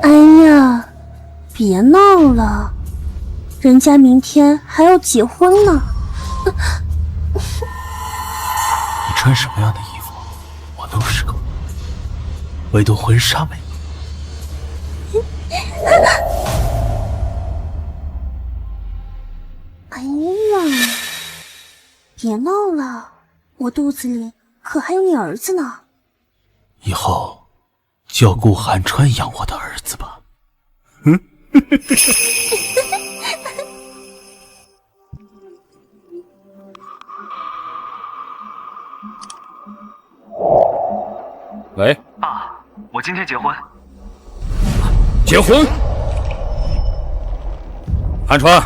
哎呀，别闹了，人家明天还要结婚呢。你穿什么样的衣服，我都适合，唯独婚纱没。哎呀，别闹了，我肚子里可还有你儿子呢。以后就要顾寒川养我的儿子吧。喂，爸，我今天结婚。结婚？寒川，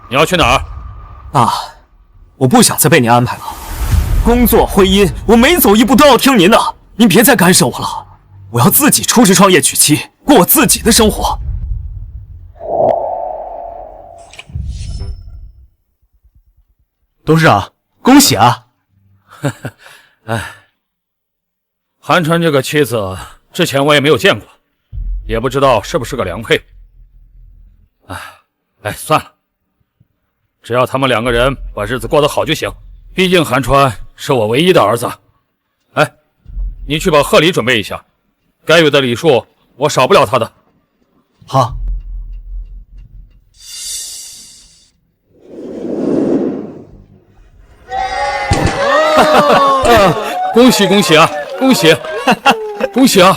你要去哪儿？爸，我不想再被您安排了。工作、婚姻，我每走一步都要听您的，您别再干涉我了。我要自己出去创业娶妻，过我自己的生活。董事长，恭喜啊！哎，寒川这个妻子，之前我也没有见过，也不知道是不是个良配。哎，算了，只要他们两个人把日子过得好就行。毕竟寒川是我唯一的儿子。哎，你去把贺礼准备一下，该有的礼数我少不了他的。好。恭喜恭喜啊！恭喜，恭喜啊！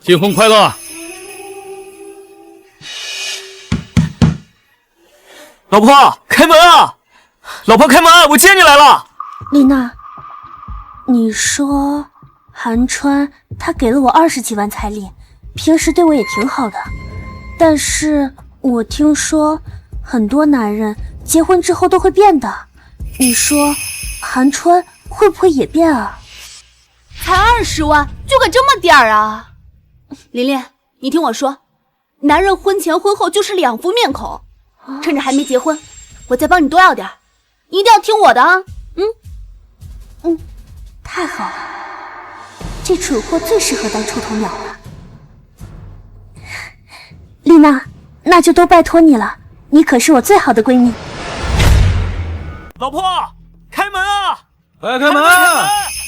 新婚快乐啊！老婆，开门啊！老婆，开门，我接你来了。丽娜，你说寒川他给了我20几万彩礼，平时对我也挺好的，但是我听说很多男人结婚之后都会变的，你说寒川会不会也变啊？才20万就给这么点儿啊！琳琳，你听我说，男人婚前婚后就是2副面孔，趁着还没结婚，我再帮你多要点，你一定要听我的啊！太好了，这蠢货最适合当出头鸟了。丽娜，那就都拜托你了，你可是我最好的闺蜜。老婆，开门啊！快开门！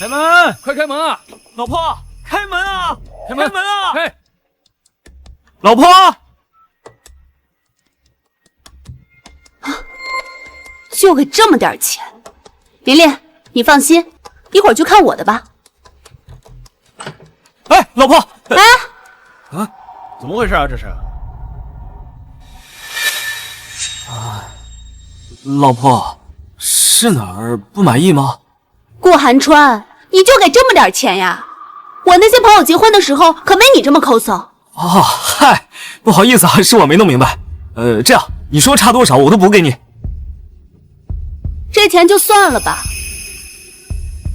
开门！快开门啊！老婆，开门啊！开门啊！开！老婆，就给这么点钱，琳琳，你放心，一会儿就看我的吧。哎，老婆，怎么回事啊？这是？老婆，是哪儿不满意吗？顾寒川，你就给这么点钱呀？我那些朋友结婚的时候可没你这么抠搜。哦，嗨，不好意思啊，是我没弄明白。这样，你说差多少我都补给你。这钱就算了吧，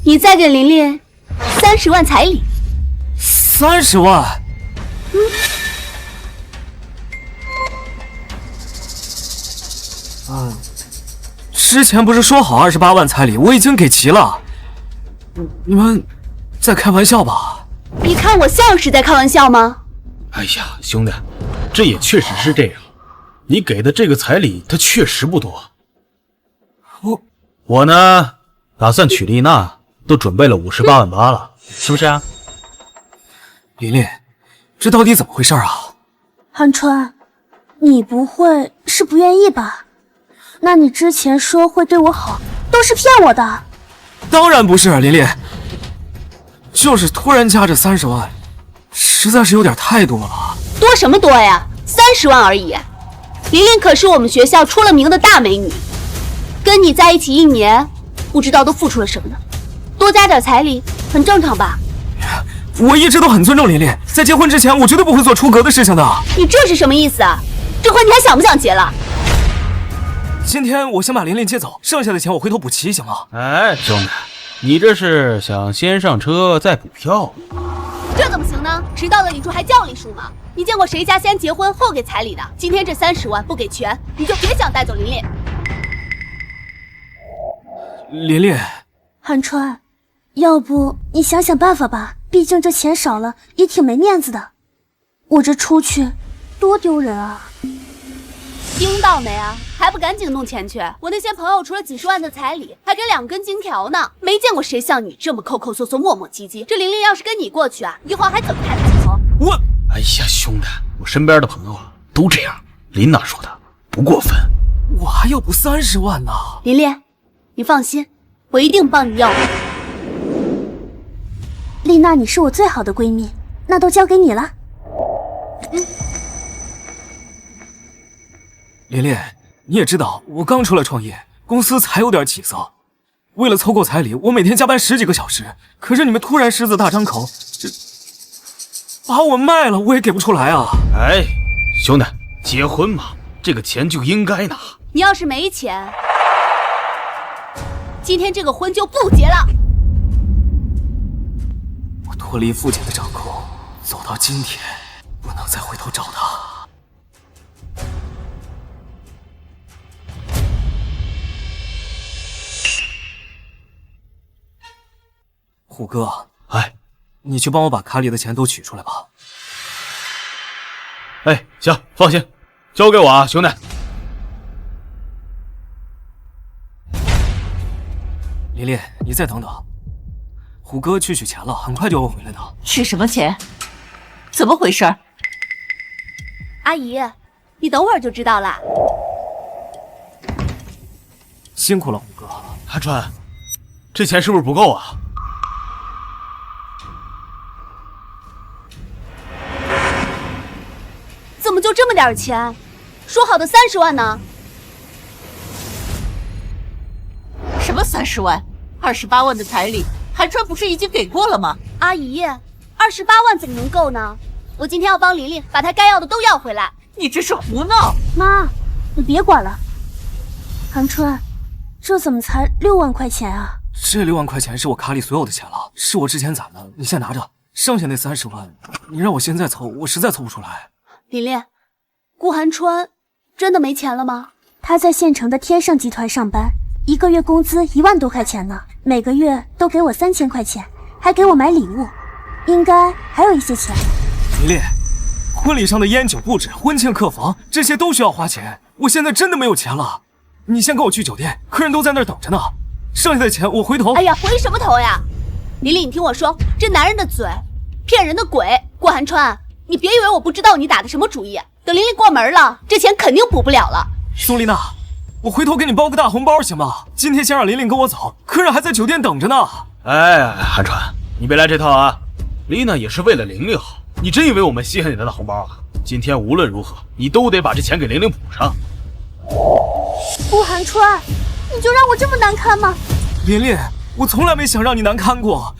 你再给琳琳30万彩礼。30万？之前不是说好28万彩礼，我已经给齐了。你们在开玩笑吧？你看我像是在开玩笑吗？哎呀，兄弟，这也确实是这样。你给的这个彩礼，它确实不多。我呢，打算娶丽娜，都准备了58万8了，是不是啊？琳琳，这到底怎么回事啊？寒川，你不会是不愿意吧？那你之前说会对我好，都是骗我的。当然不是，琳琳，就是突然加这30万，实在是有点太多了。多什么多呀，30万而已。琳琳可是我们学校出了名的大美女，跟你在一起1年，不知道都付出了什么呢？多加点彩礼很正常吧？我一直都很尊重琳琳，在结婚之前，我绝对不会做出格的事情的。你这是什么意思啊？这婚你还想不想结了？今天我先把琳琳接走，剩下的钱我回头补齐，行吗？哎，兄弟，你这是想先上车再补票？这怎么行呢？迟到的礼数还叫礼数吗？你见过谁家先结婚后给彩礼的？今天这30万不给全，你就别想带走琳琳。琳琳，韩川，要不你想想办法吧，毕竟这钱少了也挺没面子的，我这出去多丢人啊！听到没啊？还不赶紧弄钱去！我那些朋友除了几十万的彩礼，还给2根金条呢。没见过谁像你这么抠抠搜搜、磨磨唧唧。这琳琳要是跟你过去啊，以后还怎么抬得起头？哎呀，兄弟，我身边的朋友啊都这样。琳娜说的不过分。我还要补30万呢。琳琳，你放心，我一定帮你要回。丽娜，你是我最好的闺蜜，那都交给你了。琳琳，你也知道，我刚出来创业，公司才有点起色。为了凑够彩礼，我每天加班10几个小时。可是你们突然狮子大张口，这把我卖了，我也给不出来啊！哎，兄弟，结婚嘛，这个钱就应该拿。你要是没钱，今天这个婚就不结了。我脱离父亲的掌控，走到今天，不能再回头找他。虎哥，哎，你去帮我把卡里的钱都取出来吧。哎，行，放心，交给我啊，兄弟。琳琳，你再等等，虎哥去取钱了，很快就会回来的。取什么钱？怎么回事？阿姨，你等会儿就知道了。辛苦了，虎哥。韩川，这钱是不是不够啊？怎么就这么点钱？说好的30万呢？什么30万？28万的彩礼，韩川不是已经给过了吗？阿姨，28万怎么能够呢？我今天要帮琳琳把她该要的都要回来。你这是胡闹！妈，你别管了。韩川，这怎么才6万块钱啊？这6万块钱是我卡里所有的钱了，是我之前攒的，你先拿着。剩下那30万，你让我现在凑，我实在凑不出来。琳琳，顾寒川真的没钱了吗？他在县城的天盛集团上班，1个月工资1万多块钱呢，每个月都给我3000块钱，还给我买礼物，应该还有一些钱。琳琳，婚礼上的烟酒布置、婚庆客房，这些都需要花钱，我现在真的没有钱了。你先跟我去酒店，客人都在那儿等着呢，剩下的钱我回头。哎呀，回什么头呀！琳琳，你听我说，这男人的嘴骗人的鬼。顾寒川，你别以为我不知道你打的什么主意，等琳琳过门了，这钱肯定补不了了。宋丽娜，我回头给你包个大红包行吗？今天先让琳琳跟我走，客人还在酒店等着呢。哎，韩川，你别来这套啊！丽娜也是为了玲玲好，你真以为我们稀罕你的大红包啊？今天无论如何，你都得把这钱给玲玲补上。顾寒川，你就让我这么难堪吗？琳琳，我从来没想让你难堪过，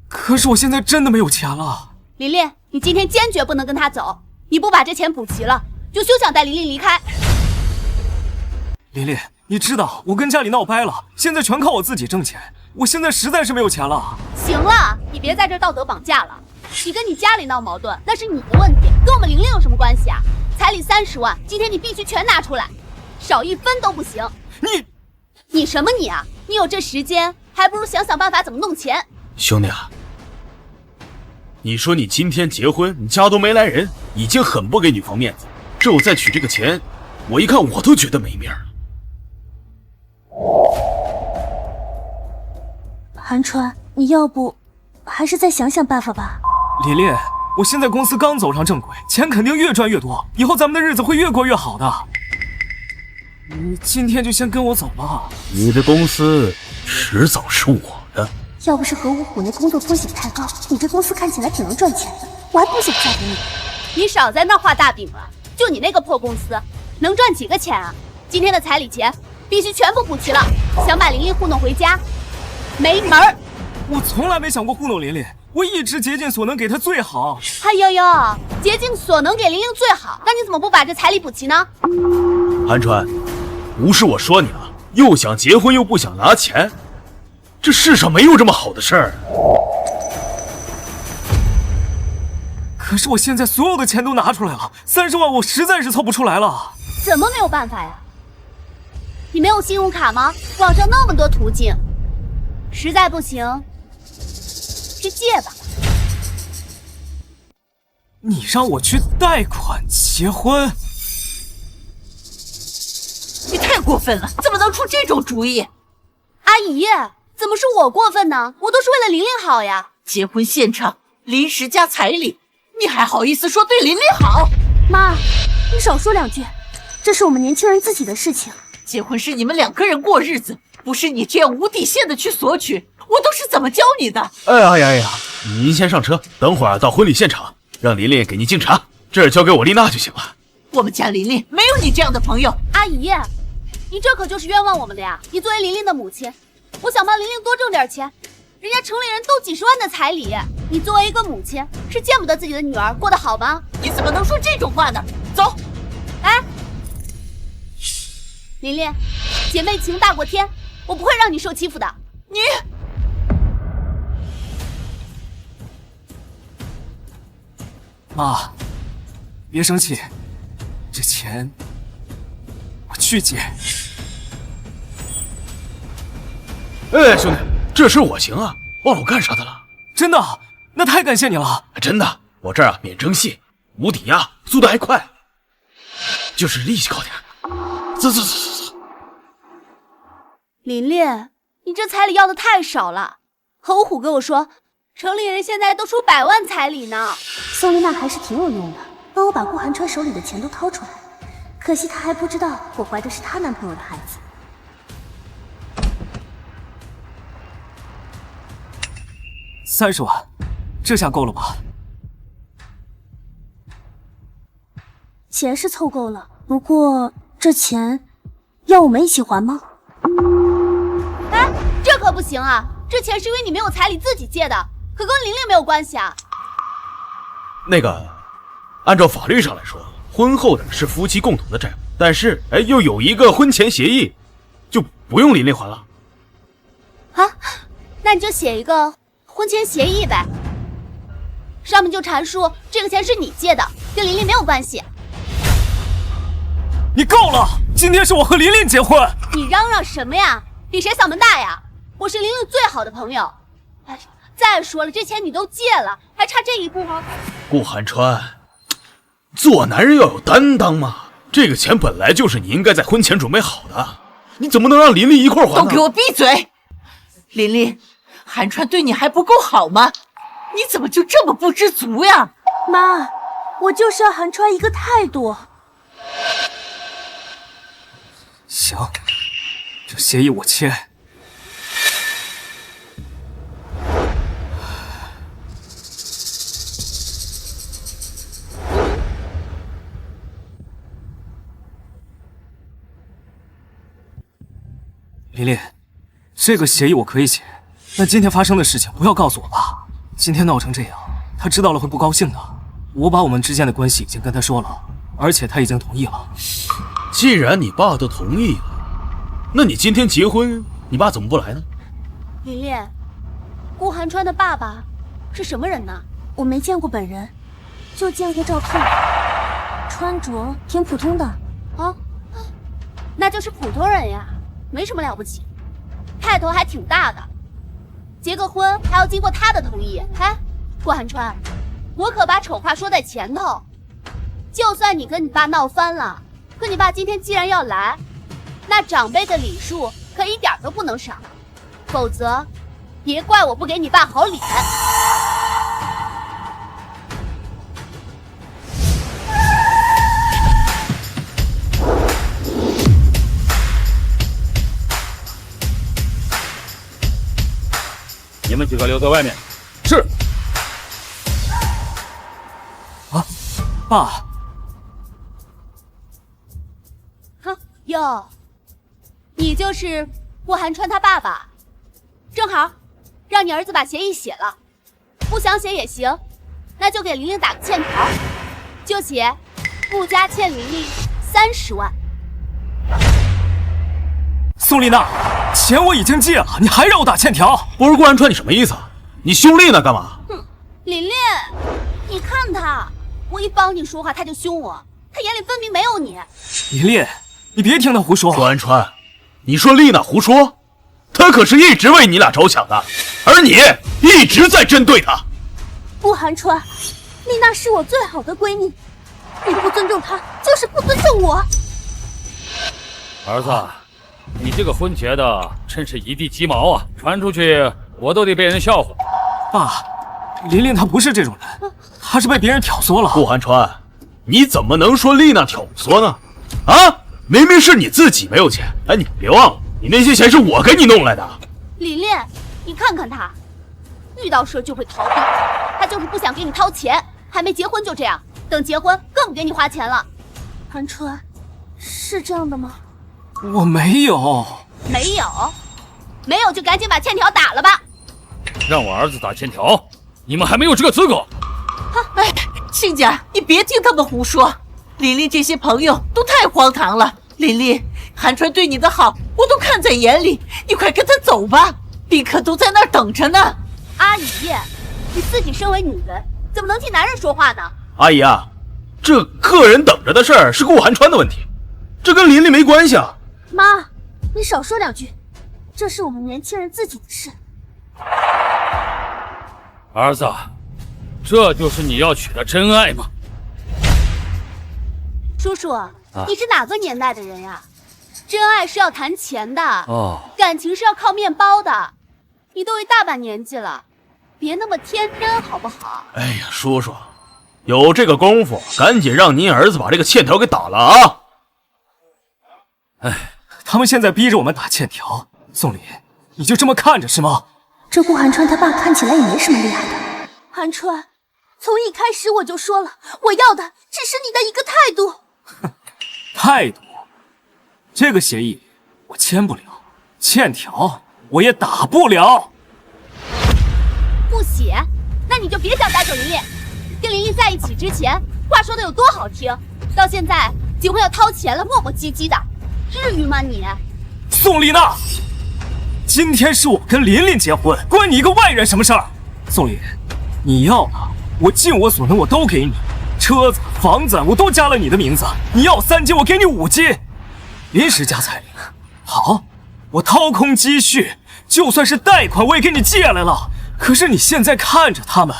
可是我现在真的没有钱了。琳琳，你今天坚决不能跟他走，你不把这钱补齐了，就休想带琳琳离开。琳琳，你知道我跟家里闹掰了，现在全靠我自己挣钱，我现在实在是没有钱了。行了，你别在这道德绑架了。你跟你家里闹矛盾，那是你的问题，跟我们玲玲有什么关系啊？彩礼30万，今天你必须全拿出来，少1分都不行。你什么你啊？你有这时间，还不如想想办法怎么弄钱。兄弟啊，你说你今天结婚，你家都没来人，已经很不给女方面子，这我再取这个钱，我一看我都觉得没面了。韩川，你要不还是再想想办法吧。琳琳，我现在公司刚走上正轨，钱肯定越赚越多，以后咱们的日子会越过越好的。你今天就先跟我走吧。你的公司迟早是我的。要不是何五虎那工作风险太高，你这公司看起来挺能赚钱的，我还不想嫁给你。你少在那画大饼了，就你那个破公司，能赚几个钱啊？今天的彩礼钱必须全部补齐了，想把琳琳糊弄回家，没门儿！我从来没想过糊弄琳琳，我一直竭尽所能给她最好。哎呦呦，竭尽所能给琳琳最好，那你怎么不把这彩礼补齐呢？韩川，不是我说你了，又想结婚又不想拿钱，这世上没有这么好的事儿。可是我现在所有的钱都拿出来了，30万我实在是凑不出来了。怎么没有办法呀？你没有信用卡吗？网上那么多途径，实在不行，去借吧。你让我去贷款结婚？你太过分了，怎么能出这种主意？阿姨，怎么是我过分呢？我都是为了琳琳好呀。结婚现场临时加彩礼，你还好意思说对琳琳好？妈，你少说2句，这是我们年轻人自己的事情。结婚是你们2个人过日子，不是你这样无底线的去索取。我都是怎么教你的？哎呀，您先上车，等会儿到婚礼现场，让琳琳给您敬茶，这儿交给我丽娜就行了。我们家琳琳没有你这样的朋友。阿姨，你这可就是冤枉我们的呀！你作为琳琳的母亲，我想帮琳琳多挣点钱，人家城里人都几十万的彩礼，你作为一个母亲是见不得自己的女儿过得好吗？你怎么能说这种话呢？走，哎，琳琳，姐妹情大过天，我不会让你受欺负的。你妈，别生气，这钱我去借。哎，兄弟，这事我行啊，忘了我干啥的了？真的？那太感谢你了。真的，我这儿啊免征信，无抵押，速度还快，就是利息高点。走。琳琳，你这彩礼要的太少了。侯虎跟我说，城里人现在都出100万彩礼呢。宋丽娜还是挺有用的，帮我把顾寒川手里的钱都掏出来。可惜她还不知道我怀的是她男朋友的孩子。30万，这下够了吧？钱是凑够了，不过这钱要我们一起还吗？哎，这可不行啊！这钱是因为你没有彩礼自己借的，可跟琳琳没有关系啊。那个，按照法律上来说，婚后的是夫妻共同的债务，但是又有一个婚前协议，就不用琳琳还了。啊，那你就写一个婚前协议呗，上面就阐述这个钱是你借的，跟琳琳没有关系。你够了！今天是我和琳琳结婚。你嚷嚷什么呀？比谁嗓门大呀？我是琳琳最好的朋友。哎，再说了，这钱你都借了，还差这一步吗？顾寒川，做男人要有担当嘛。这个钱本来就是你应该在婚前准备好的，你怎么能让琳琳一块还呢？都给我闭嘴！琳琳，寒川对你还不够好吗？你怎么就这么不知足呀？妈，我就是要寒川一个态度。行，这协议我签。琳琳，这个协议我可以写，但今天发生的事情不要告诉我爸。今天闹成这样，他知道了会不高兴的。我把我们之间的关系已经跟他说了，而且他已经同意了。既然你爸都同意了，那你今天结婚，你爸怎么不来呢？琳琳，顾寒川的爸爸是什么人呢？我没见过本人，就见过照片，穿着挺普通的。啊，那就是普通人呀，没什么了不起，派头还挺大的。结个婚还要经过他的同意。哎，顾寒川，我可把丑话说在前头，就算你跟你爸闹翻了，可你爸今天既然要来，那长辈的礼数可一点都不能少，否则别怪我不给你爸好脸。你们几个留在外面。是。啊，爸。哼哟，你就是顾寒川他爸爸，正好让你儿子把协议写了，不想写也行，那就给琳琳打个欠条，就写顾家欠琳琳30万。宋丽娜，钱我已经借了，你还让我打欠条？不是顾寒川，你什么意思啊？你兄弟呢？干嘛？哼，琳琳，你看他，我一帮你说话他就凶我，他眼里分明没有你。琳琳，你别听他胡说。顾寒川，你说丽娜胡说？她可是一直为你俩着想的，而你一直在针对她。顾寒川，丽娜是我最好的闺蜜，你不尊重她，就是不尊重我。儿子，你这个婚结的真是一地鸡毛啊！传出去我都得被人笑话。爸，琳琳她不是这种人，她是被别人挑唆了。顾寒川，你怎么能说丽娜挑唆呢？啊，明明是你自己没有钱。哎，你别忘了，你那些钱是我给你弄来的。琳琳，你看看他，遇到事就会逃避，他就是不想给你掏钱，还没结婚就这样，等结婚更不给你花钱了。寒川，是这样的吗？我没有。没有就赶紧把欠条打了吧。让我儿子打欠条，你们还没有这个资格。哎，亲家，你别听他们胡说，琳琳这些朋友都太荒唐了。琳琳，寒川对你的好我都看在眼里，你快跟他走吧，宾客都在那儿等着呢。阿姨，你自己身为女人，怎么能替男人说话呢？阿姨啊，这客人等着的事儿是顾寒川的问题，这跟琳琳没关系啊。妈，你少说两句，这是我们年轻人自己的事。儿子，这就是你要娶的真爱吗？叔叔，你是哪个年代的人呀？真爱是要谈钱的，感情是要靠面包的。你都一大把年纪了，别那么天真好不好？哎呀，叔叔，有这个功夫，赶紧让您儿子把这个欠条给打了啊！哎，他们现在逼着我们打欠条，宋林，你就这么看着是吗？这顾寒川他爸看起来也没什么厉害的。寒川，从一开始我就说了，我要的只是你的一个态度。态度？这个协议我签不了，欠条我也打不了。不写，那你就别想带走琳琳。跟琳琳在一起之前，话说的有多好听，到现在结婚要掏钱了，磨磨唧唧的，至于吗你？宋丽娜，今天是我跟琳琳结婚，关你一个外人什么事儿？宋林，你要的我尽我所能我都给你，车子房子我都加了你的名字，你要3金我给你5金，临时加彩礼。好，我掏空积蓄，就算是贷款我也给你借来了。可是你现在看着他们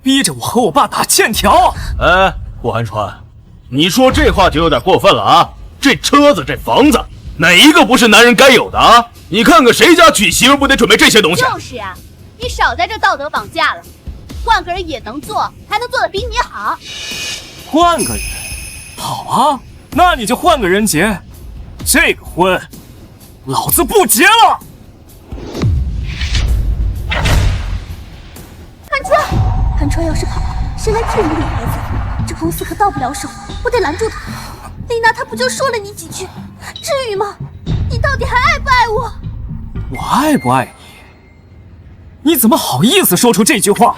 逼着我和我爸打欠条。哎，顾寒川，你说这话就有点过分了啊！这车子这房子哪一个不是男人该有的啊？你看看谁家娶媳妇不得准备这些东西？就是啊，你少在这道德绑架了，换个人也能做，还能做得比你好。换个人？好啊，那你就换个人结，这个婚老子不结了。寒川要是跑，谁来替我理孩子？这公司可到不了手，我得拦住他。丽娜她不就说了你几句，至于吗？你到底还爱不爱我？我爱不爱你？你怎么好意思说出这句话？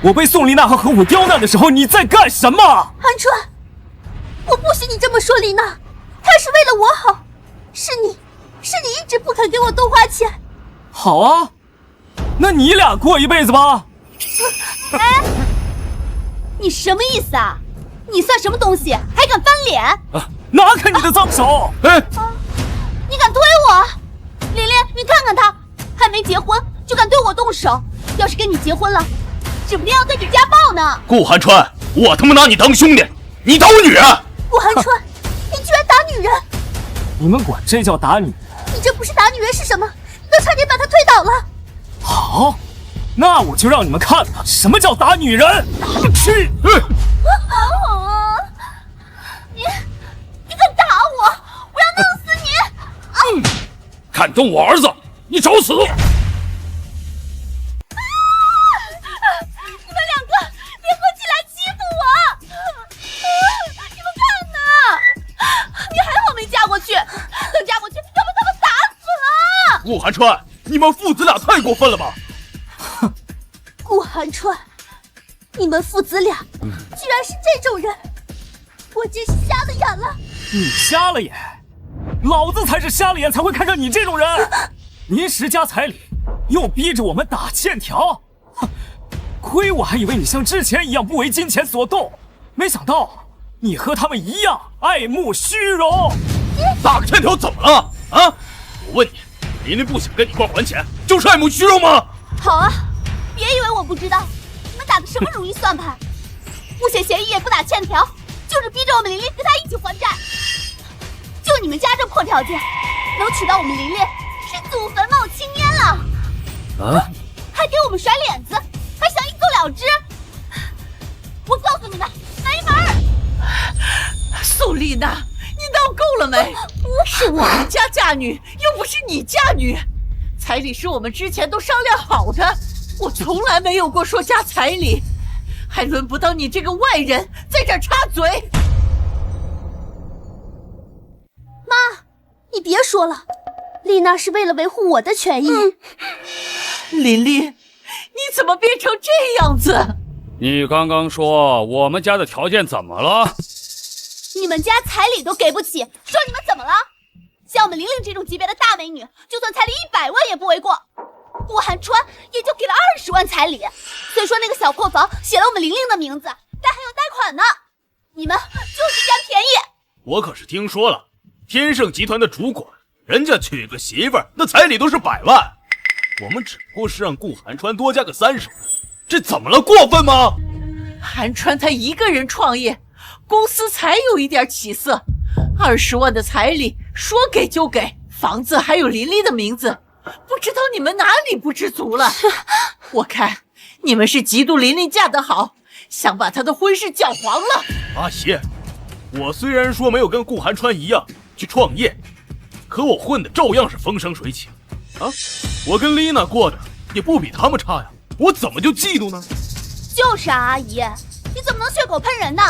我被宋丽娜和何虎刁难的时候，你在干什么？寒川，我不许你这么说丽娜，她是为了我好，是你一直不肯给我多花钱。好啊，那你俩过一辈子吧。哎，你什么意思啊？你算什么东西，还敢翻脸？拿开你的脏手！哎，你敢推我？琳琳，你看看他，还没结婚就敢对我动手，要是跟你结婚了，指不定要对你家暴呢。顾寒川，我他妈拿你当兄弟，你打我女人！顾寒川，你居然打女人！你们管这叫打女人？你这不是打女人是什么？都差点把她推倒了。好，那我就让你们看看什么叫打女人！去！你敢打我，我要弄死你！敢动我儿子，你找死！你们两个联合起来欺负我！你们看呐，你还好没嫁过去，等嫁过去要把他们打死了！顾寒川，你们父子俩太过分了吧！顾寒川，你们父子俩居然是这种人，我真是瞎了眼了。你瞎了眼？老子才是瞎了眼才会看上你这种人！临时加彩礼，又逼着我们打欠条，亏我还以为你像之前一样不为金钱所动，没想到你和他们一样爱慕虚荣。打个欠条怎么了？啊！我问你，琳琳不想跟你一块还钱，就是爱慕虚荣吗？好啊，别以为我不知道，你们打的什么如意算盘？不写协议也不打欠条，就是逼着我们琳琳跟他一起还债。就你们家这破条件，能娶到我们琳琳，是祖坟冒青烟了。啊！还给我们甩脸子，还想一走了之。我告诉你们，没门儿！苏丽娜，你闹够了没？是我们家嫁女，又不是你嫁女。彩礼是我们之前都商量好的，我从来没有过说加彩礼，还轮不到你这个外人在这儿插嘴。妈，你别说了，丽娜是为了维护我的权益。琳琳，你怎么变成这样子？你刚刚说我们家的条件怎么了？你们家彩礼都给不起，说你们怎么了？像我们玲玲这种级别的大美女，就算彩礼100万也不为过。顾寒川也就给了20万彩礼，虽说那个小破房写了我们玲玲的名字，但还有贷款呢。你们就是占便宜。我可是听说了，天盛集团的主管，人家娶个媳妇儿，那彩礼都是100万。我们只不过是让顾寒川多加个30万，这怎么了？过分吗？寒川他一个人创业，公司才有一点起色。20万的彩礼说给就给，房子还有琳琳的名字，不知道你们哪里不知足了。我看你们是嫉妒琳琳嫁得好，想把她的婚事搅黄了。阿姨，我虽然说没有跟顾寒川一样去创业，可我混的照样是风生水起啊！我跟丽娜过的也不比他们差呀，我怎么就嫉妒呢？就是啊，阿姨，你怎么能血口喷人呢？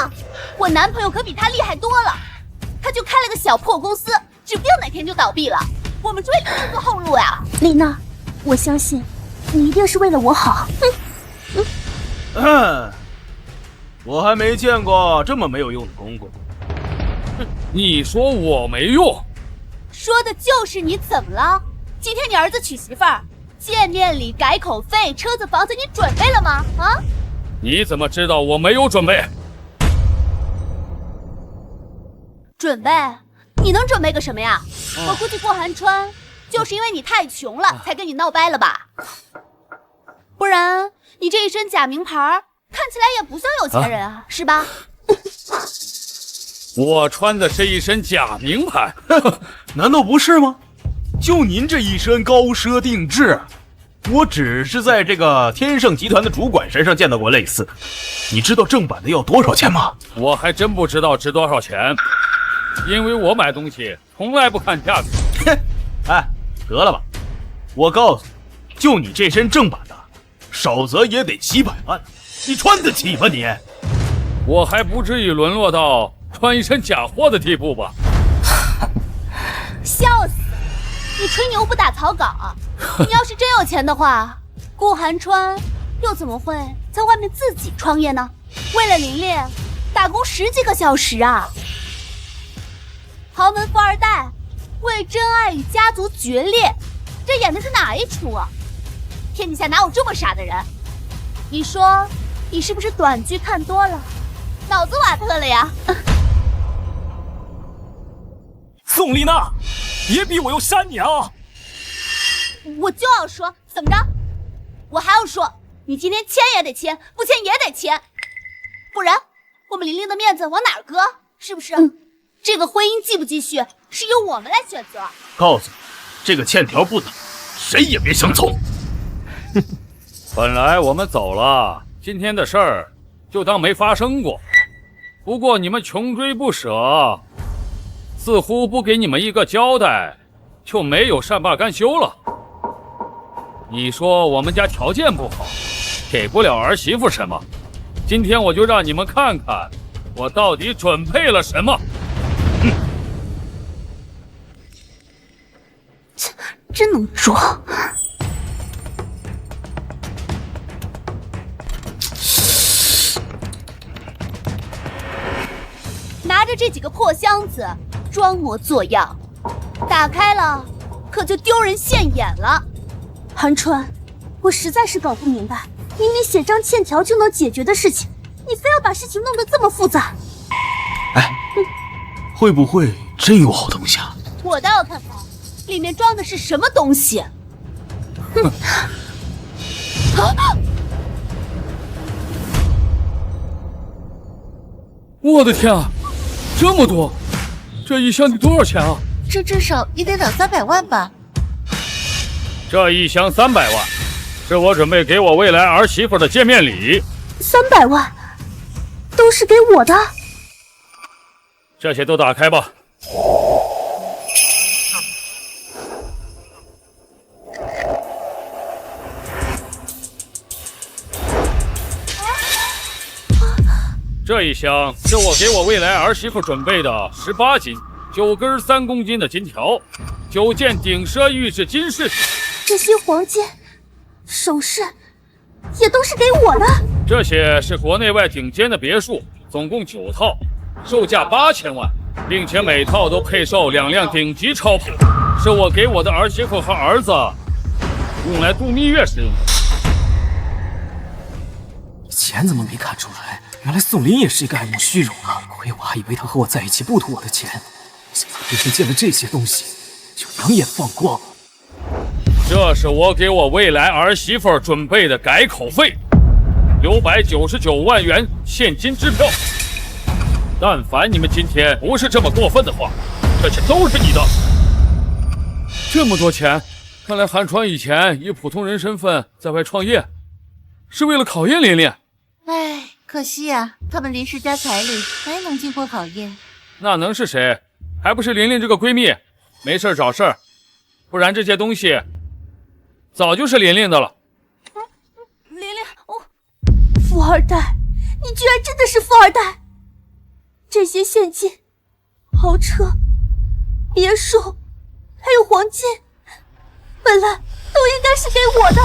我男朋友可比他厉害多了，他就开了个小破公司，指不定哪天就倒闭了。我们追琳琳做后路呀。丽娜，我相信你一定是为了我好。我还没见过这么没有用的公公。你说我没用？说的就是你，怎么了？今天你儿子娶媳妇儿，见面礼、改口费、车子、房子，你准备了吗？啊？你怎么知道我没有准备？准备？你能准备个什么呀？我估计顾寒川就是因为你太穷了，才跟你闹掰了吧？不然你这一身假名牌，看起来也不像有钱人啊，是吧？我穿的是一身假名牌，难道不是吗？就您这一身高奢定制，我只是在这个天盛集团的主管身上见到过类似的。你知道正版的要多少钱吗？我还真不知道值多少钱，因为我买东西从来不看价格。哎，得了吧，我告诉你，就你这身正版的，少则也得700万，你穿得起吗你？我还不至于沦落到穿一身假货的地步吧？笑死！你吹牛不打草稿啊！你要是真有钱的话，顾寒川又怎么会在外面自己创业呢？为了琳琳，打工10几个小时啊！豪门富二代为真爱与家族决裂，这演的是哪一出啊？天底下哪有这么傻的人？你说你是不是短剧看多了，脑子瓦特了呀？宋丽娜，别逼我要删你啊！我就要说，怎么着？我还要说，你今天签也得签，不签也得签，不然我们琳琳的面子往哪儿搁？是不是？这个婚姻继不继续是由我们来选择。告诉你，这个欠条不打，谁也别想走。本来我们走了，今天的事儿就当没发生过。不过你们穷追不舍，似乎不给你们一个交代，就没有善罢甘休了。你说我们家条件不好，给不了儿媳妇什么，今天我就让你们看看我到底准备了什么。真能装。拿着这几个破箱子装模作样，打开了可就丢人现眼了。寒川，我实在是搞不明白，明明写张欠条就能解决的事情，你非要把事情弄得这么复杂。哎，会不会真有好东西啊？我倒要看看里面装的是什么东西。哼！我的天啊，这么多！这一箱得多少钱啊？这至少也得200-300万吧。这一箱300万，是我准备给我未来儿媳妇的见面礼。300万，都是给我的。这些都打开吧。这一箱是我给我未来儿媳妇准备的18斤、9根3公斤的金条，9件顶奢玉质金饰品。这些黄金首饰也都是给我的。这些是国内外顶尖的别墅，总共9套，售价8000万，并且每套都配售2辆顶级超跑，是我给我的儿媳妇和儿子用来度蜜月使用的。钱怎么没看出来？原来宋林也是一个爱慕虚荣的，亏我还以为他和我在一起不图我的钱，现在别人见了这些东西就两眼放光。这是我给我未来儿媳妇准备的改口费，699万元现金支票。但凡你们今天不是这么过分的话，这些都是你的。这么多钱，看来韩川以前以普通人身份在外创业，是为了考验琳琳。唉，可惜啊，他们林氏家财力没能经过考验。那能是谁？还不是琳琳这个闺蜜，没事找事儿，不然这些东西早就是琳琳的了。琳琳，富二代，你居然真的是富二代！这些现金、豪车、别墅，还有黄金，本来都应该是给我的。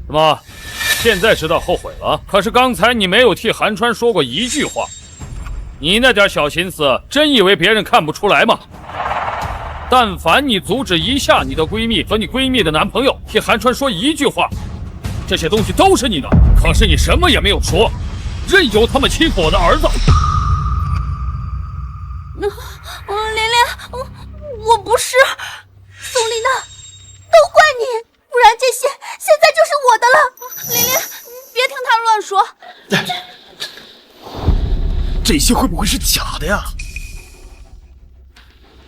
什么？现在知道后悔了？可是刚才你没有替韩川说过一句话，你那点小心思，真以为别人看不出来吗？但凡你阻止一下你的闺蜜和你闺蜜的男朋友替韩川说一句话，这些东西都是你的。可是你什么也没有说，任由他们欺负我的儿子。琳琳，我不是宋丽娜，都怪你，不然这些现在就是我的了。琳琳，别听他乱说。这些会不会是假的呀？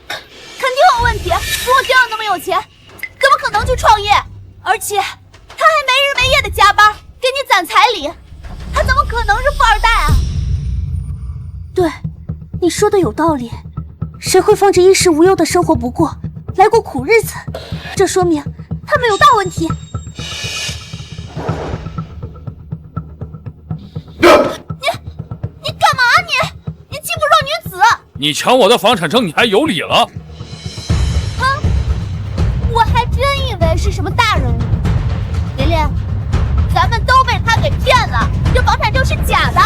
肯定有问题！如果这样那么有钱，怎么可能去创业？而且他还没日没夜的加班给你攒彩礼，他怎么可能是富二代啊？对，你说的有道理。谁会放着衣食无忧的生活不过，来过苦日子？这说明他们有大问题。你干嘛你欺负弱女子！你抢我的房产证，你还有理了？我还真以为是什么大人物。琳琳，咱们都被他给骗了，这房产证是假的。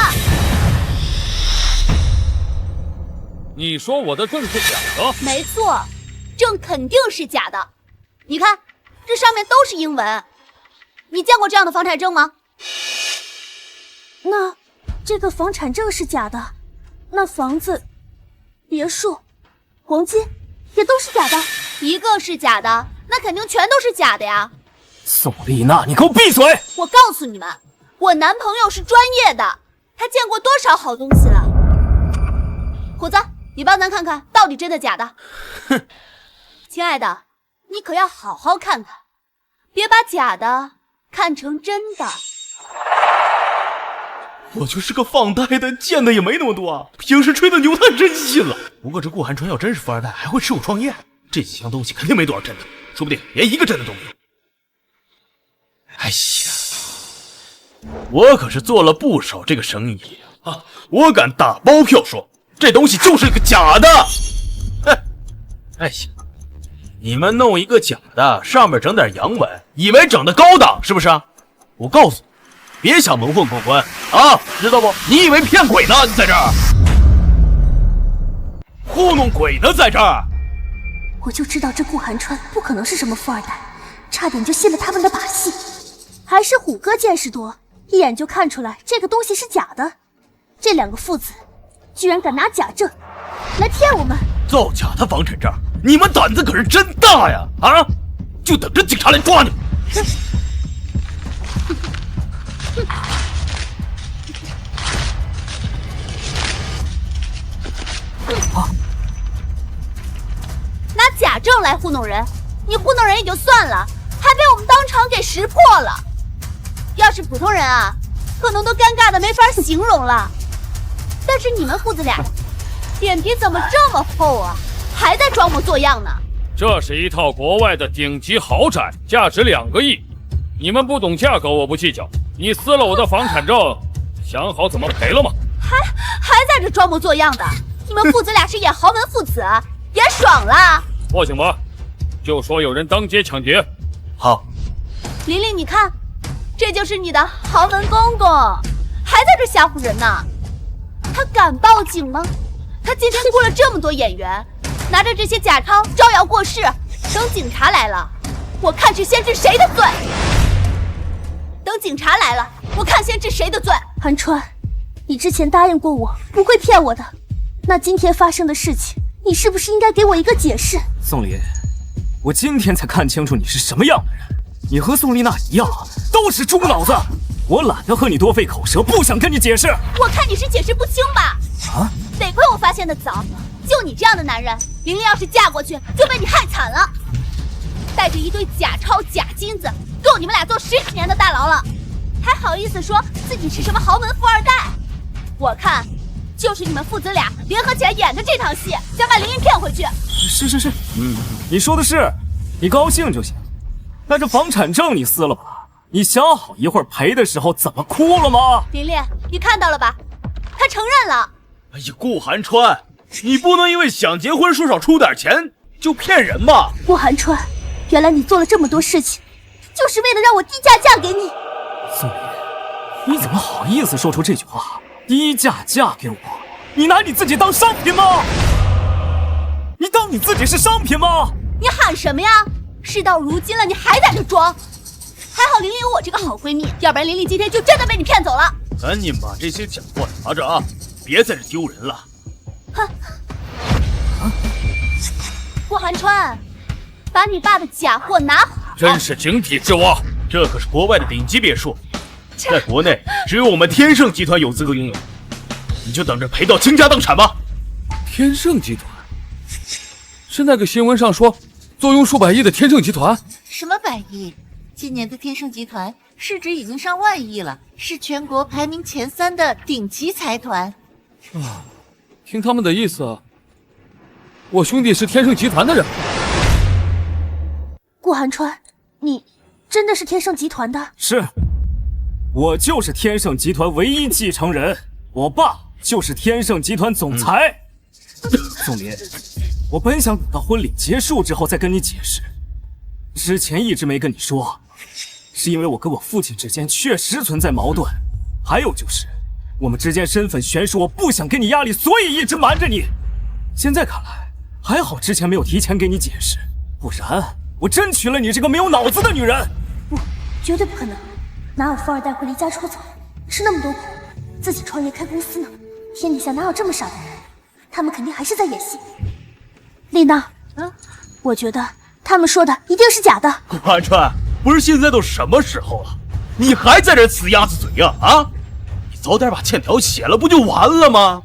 你说我的证是假的？没错，证肯定是假的。你看，这上面都是英文。你见过这样的房产证吗？那这个房产证是假的，那房子、别墅、黄金也都是假的。一个是假的，那肯定全都是假的呀。宋丽娜，你给我闭嘴！我告诉你们，我男朋友是专业的，他见过多少好东西了。虎子，你帮咱看看到底真的假的。哼，亲爱的，你可要好好看看，别把假的看成真的。我就是个放贷的，见的也没那么多啊。平时吹的牛他真信了。不过这顾寒川要真是富二代，还会持有创业，这几箱东西肯定没多少真的，说不定连一个真的都没有。哎呀，我可是做了不少这个生意啊，我敢打包票说，这东西就是个假的。哎呀，你们弄一个假的，上面整点洋文，以为整的高档是不是？我告诉你，别想蒙混过关啊，知道不？你以为骗鬼呢？你在这儿糊弄鬼呢，在这儿。我就知道这顾寒川不可能是什么富二代，差点就信了他们的把戏。还是虎哥见识多，一眼就看出来这个东西是假的。这两个父子居然敢拿假证来骗我们！造假的房产证，你们胆子可是真大呀！啊，就等着警察来抓你！拿假证来糊弄人，你糊弄人也就算了，还被我们当场给识破了。要是普通人啊，可能都尴尬的没法形容了。但是你们父子俩，脸皮怎么这么厚啊？还在装模作样呢？这是一套国外的顶级豪宅，价值2个亿。你们不懂价格，我不计较。你撕了我的房产证，想好怎么赔了吗？还在这装模作样的？你们父子俩是演豪门父子，演爽了？报警吧，就说有人当街抢劫。好，琳琳，你看，这就是你的豪门公公，还在这吓唬人呢。他敢报警吗？他今天雇了这么多演员，拿着这些假钞招摇过市，等警察来了，我看是先治谁的罪。等警察来了，我看先治谁的罪。韩川，你之前答应过我不会骗我的，那今天发生的事情，你是不是应该给我一个解释？宋林，我今天才看清楚你是什么样的人。你和宋丽娜一样，都是猪脑子。我懒得和你多费口舌，不想跟你解释。我看你是解释不清吧？啊！得亏我发现的早，就你这样的男人，玲玲要是嫁过去，就被你害惨了。带着一堆假钞假金子，够你们俩坐10几年的大牢了，还好意思说自己是什么豪门富二代？我看就是你们父子俩联合起来演的这场戏，想把玲玲骗回去。是，你说的是，你高兴就行。那这房产证你撕了吧？你想好一会儿赔的时候怎么哭了吗？琳琳，你看到了吧？他承认了。哎呀，顾寒川，你不能因为想结婚说少出点钱就骗人嘛！顾寒川，原来你做了这么多事情，就是为了让我低价嫁给你。宋林，你怎么好意思说出这句话？低价嫁给我？你拿你自己当商品吗？你当你自己是商品吗？你喊什么呀？事到如今了，你还在这装？还好玲玲有我这个好闺蜜，要不然玲玲今天就真的被你骗走了。赶紧把这些假货拿着啊，别在这丢人了。哼！顾寒川，把你爸的假货拿好。真是井底之蛙，这可是国外的顶级别墅，在国内只有我们天盛集团有资格拥有。你就等着赔到倾家荡产吧。天盛集团是那个新闻上说坐拥数百亿的天盛集团？什么百亿？今年的天盛集团市值已经上万亿了，是全国排名前3的顶级财团。听他们的意思，我兄弟是天盛集团的人。顾寒川，你真的是天盛集团的？是，我就是天盛集团唯一继承人，我爸就是天盛集团总裁。宋林，我本想等到婚礼结束之后再跟你解释，之前一直没跟你说，是因为我跟我父亲之间确实存在矛盾，还有就是我们之间身份悬殊，我不想给你压力，所以一直瞒着你。现在看来，还好之前没有提前给你解释，不然我真娶了你这个没有脑子的女人。不，绝对不可能，哪有富二代会离家出走，吃那么多苦，自己创业开公司呢？天底下哪有这么傻的人？他们肯定还是在演戏。丽娜，我觉得他们说的一定是假的。顾寒川，不是现在都什么时候了，你还在这呲鸭子嘴呀？啊！你早点把欠条写了，不就完了吗？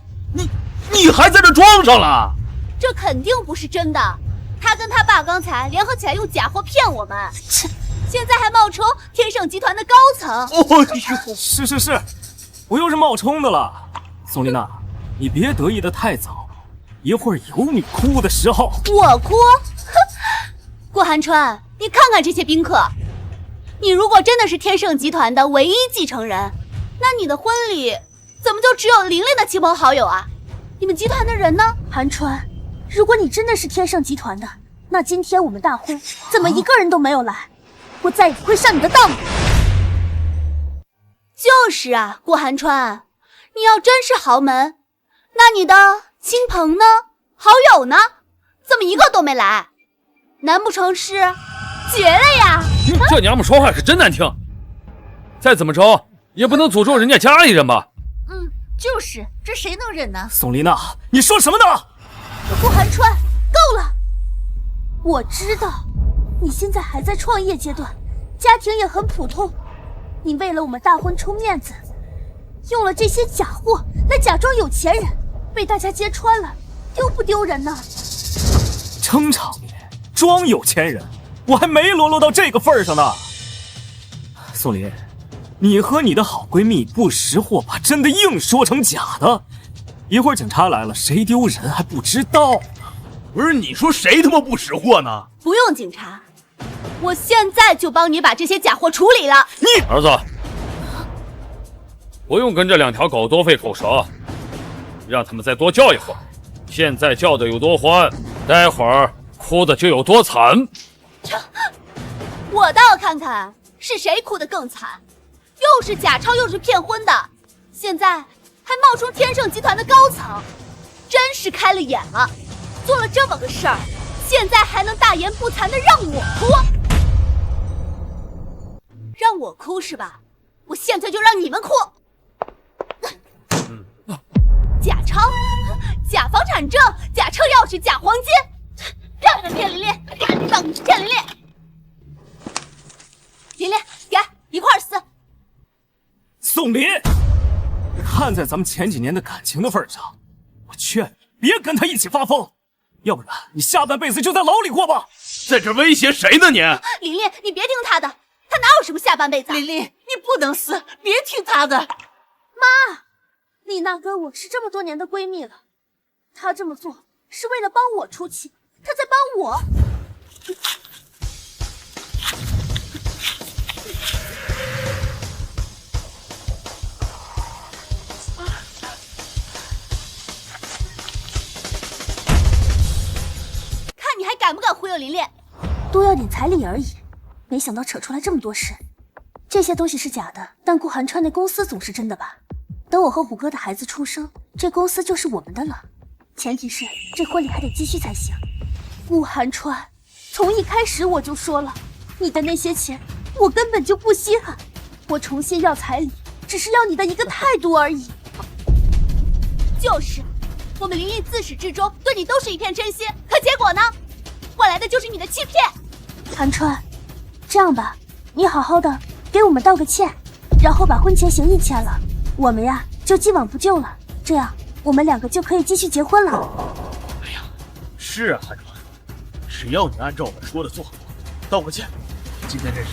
你还在这装上了？这肯定不是真的。他跟他爸刚才联合起来用假货骗我们，现在还冒充天盛集团的高层。哦呦，是，我又是冒充的了。宋丽娜，你别得意的太早，一会儿有你哭的时候。我哭？哼！顾寒川，你看看这些宾客，你如果真的是天盛集团的唯一继承人，那你的婚礼怎么就只有玲玲的亲朋好友啊？你们集团的人呢？寒川，如果你真的是天盛集团的，那今天我们大婚怎么一个人都没有来？我再也不会上你的当了。就是啊，顾寒川，你要真是豪门，那你的亲朋呢？好友呢？怎么一个都没来？难不成是绝了呀？这娘们说话可真难听。再怎么着也不能诅咒人家家里人吧？就是这谁能忍呢？宋丽娜，你说什么呢？顾寒川，够了！我知道你现在还在创业阶段，家庭也很普通。你为了我们大婚充面子，用了这些假货来假装有钱人，被大家揭穿了，丢不丢人呢？撑场面，装有钱人，我还没沦落到这个份上呢。宋林，你和你的好闺蜜不识货，把真的硬说成假的，一会儿警察来了，谁丢人还不知道呢。不是你说谁他妈不识货呢？不用警察，我现在就帮你把这些假货处理了。儿子，不用跟这2条狗多费口舌，让他们再多叫一会儿。现在叫的有多欢，待会儿哭的就有多惨。我倒要看看是谁哭得更惨，又是假钞又是骗婚的，现在还冒充天盛集团的高层，真是开了眼了。做了这么个事儿，现在还能大言不惭的让我哭？让我哭是吧？我现在就让你们哭。假钞、假房产证、假车钥匙、假黄金，让你们骗琳琳，让你们骗琳琳。琳琳，给一块撕。宋林，看在咱们前几年的感情的份上，我劝你别跟他一起发疯，要不然你下半辈子就在牢里过吧。在这威胁谁呢你？琳琳，你别听他的，他哪有什么下半辈子？琳琳，你不能撕，别听他的。妈，丽娜跟我是这么多年的闺蜜了，她这么做是为了帮我出气，她在帮我。看你还敢不敢忽悠琳琳？多要点彩礼而已，没想到扯出来这么多事。这些东西是假的，但顾寒川那公司总是真的吧？等我和虎哥的孩子出生，这公司就是我们的了。前提是这婚礼还得继续才行。顾寒川，从一开始我就说了，你的那些钱我根本就不稀罕，我重新要彩礼只是要你的一个态度而已。就是，我们琳琳自始至终对你都是一片真心，可结果呢？换来的就是你的欺骗。寒川，这样吧，你好好的给我们道个歉，然后把婚前协议签了，我们呀就既往不咎了，这样我们2个就可以继续结婚了。哎呀，是啊，寒川，只要你按照我们说的做，道个歉，今天这事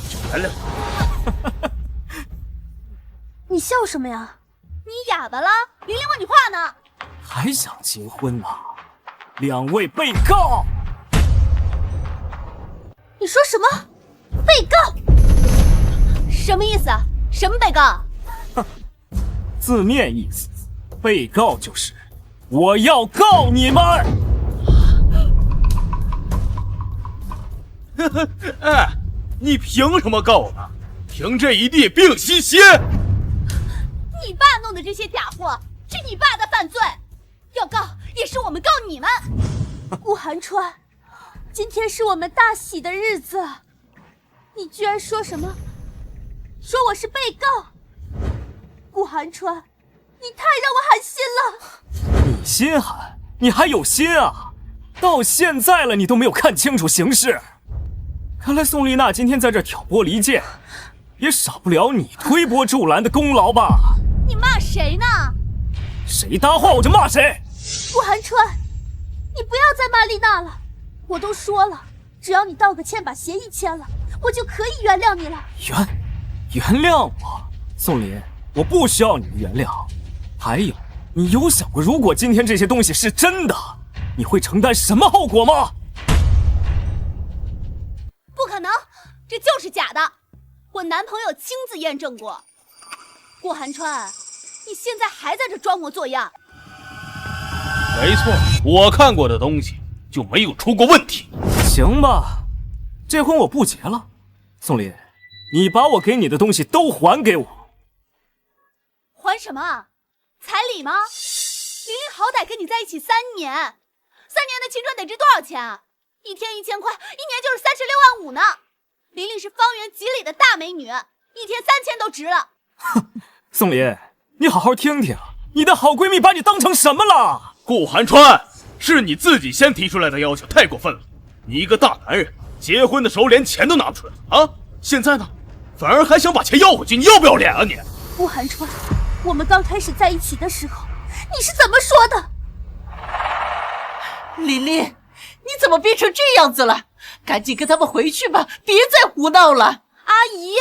就原谅你。你笑什么呀？你哑巴了？琳琳问你话呢。还想结婚啊？2位被告，你说什么？被告？什么意思啊？什么被告？字面意思，被告就是我要告你们。哎，你凭什么告我们？凭这一地病西邪！你爸弄的这些假货是你爸的犯罪，要告也是我们告你们。顾寒川，今天是我们大喜的日子，你居然说什么？说我是被告？顾寒川，你太让我寒心了。你心寒？你还有心啊？到现在了，你都没有看清楚形势。看来宋丽娜今天在这挑拨离间，也少不了你推波助澜的功劳吧？你骂谁呢？谁搭话我就骂谁。顾寒川，你不要再骂丽娜了，我都说了，只要你道个歉，把协议签了，我就可以原谅你了。原谅我，宋林，我不需要你的原谅。还有，你有想过，如果今天这些东西是真的，你会承担什么后果吗？不可能，这就是假的，我男朋友亲自验证过。顾寒川，你现在还在这装模作样。没错，我看过的东西就没有出过问题。行吧，这婚我不结了。宋林，你把我给你的东西都还给我。还什么？彩礼吗？琳琳好歹跟你在一起3年，3年的青春得值多少钱啊？1天1000块，1年就是36.5万呢。琳琳是方圆几里的大美女， 1天3000都值了。宋林，你好好听听，你的好闺蜜把你当成什么了？顾寒川，是你自己先提出来的要求，太过分了。你一个大男人，结婚的时候连钱都拿不出来啊！现在呢，反而还想把钱要回去，你要不要脸啊你？顾寒川，我们刚开始在一起的时候，你是怎么说的？琳琳，你怎么变成这样子了？赶紧跟他们回去吧，别再胡闹了。阿姨，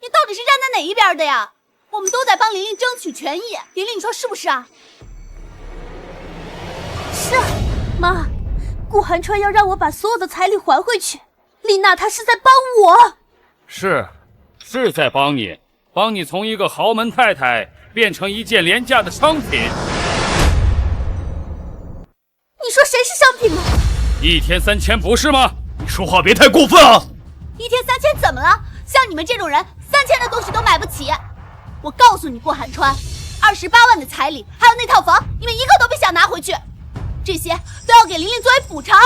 你到底是站在哪一边的呀？我们都在帮琳琳争取权益，琳琳，你说是不是啊？是啊，妈，顾寒川要让我把所有的彩礼还回去，丽娜她是在帮我。是在帮你从一个豪门太太变成一件廉价的商品。你说谁是商品吗？1天3000不是吗？你说话别太过分啊！1天3000怎么了？像你们这种人，3000的东西都买不起。我告诉你，顾寒川，28万的彩礼，还有那套房，你们一个都别想拿回去，这些都要给琳琳作为补偿。